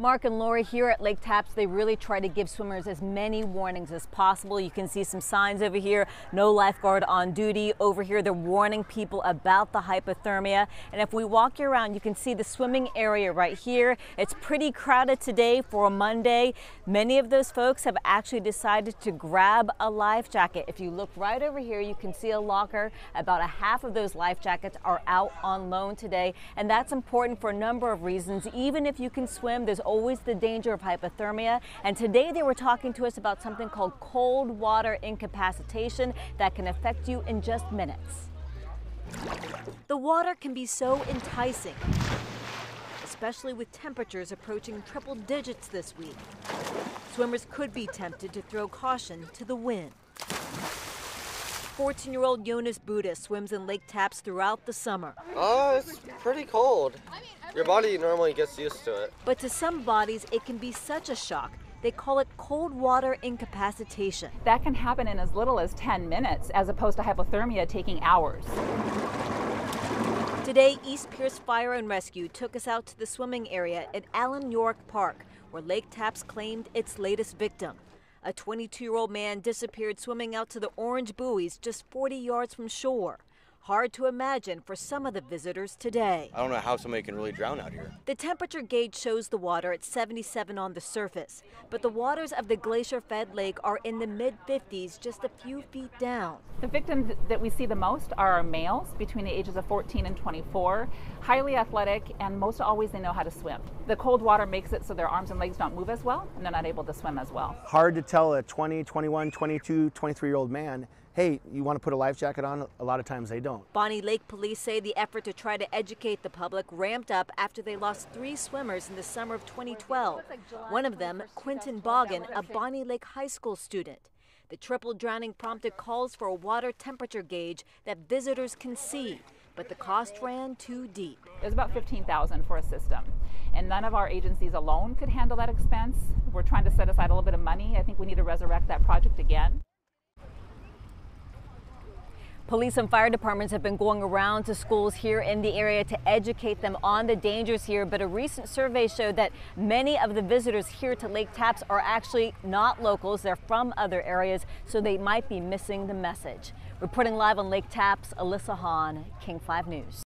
Mark and Lori here at Lake Tapps, they really try to give swimmers as many warnings as possible. You can see some signs over here, no lifeguard on duty. Over here, they're warning people about the hypothermia. And if we walk you around, you can see the swimming area right here. It's pretty crowded today for a Monday. Many of those folks have actually decided to grab a life jacket. If you look right over here, you can see a locker. About a half of those life jackets are out on loan today. And that's important for a number of reasons. Even if you can swim, there's always the danger of hypothermia. And today they were talking to us about something called cold water incapacitation that can affect you in just minutes. The water can be so enticing, especially with temperatures approaching triple digits this week. Swimmers could be tempted to throw caution to the wind. 14-year-old Jonas Buddha swims in Lake Tapps throughout the summer. It's pretty cold. Your body normally gets used to it. But to some bodies, it can be such a shock. They call it cold water incapacitation. That can happen in as little as 10 minutes, as opposed to hypothermia taking hours. Today, East Pierce Fire and Rescue took us out to the swimming area at Allen York Park, where Lake Tapps claimed its latest victim. A 22-year-old man disappeared swimming out to the orange buoys just 40 yards from shore. Hard to imagine for some of the visitors today. I don't know how somebody can really drown out here. The temperature gauge shows the water at 77 on the surface, but the waters of the glacier-fed lake are in the mid-50s just a few feet down. The victims that we see the most are males between the ages of 14 and 24, highly athletic, and most always they know how to swim. The cold water makes it so their arms and legs don't move as well, and they're not able to swim as well. Hard to tell a 20, 21, 22, 23-year-old man, hey, you want to put a life jacket on? A lot of times they don't. Bonney Lake police say the effort to try to educate the public ramped up after they lost 3 swimmers in the summer of 2012. One of them, Quentin Boggin, a Bonney Lake High School student. The triple drowning prompted calls for a water temperature gauge that visitors can see, but the cost ran too deep. It was about $15,000 for a system, and none of our agencies alone could handle that expense. We're trying to set aside a little bit of money. I think we need to resurrect that project again. Police and fire departments have been going around to schools here in the area to educate them on the dangers here, but a recent survey showed that many of the visitors here to Lake Tapps are actually not locals. They're from other areas, so they might be missing the message. Reporting live on Lake Tapps, Alyssa Hahn, King 5 News.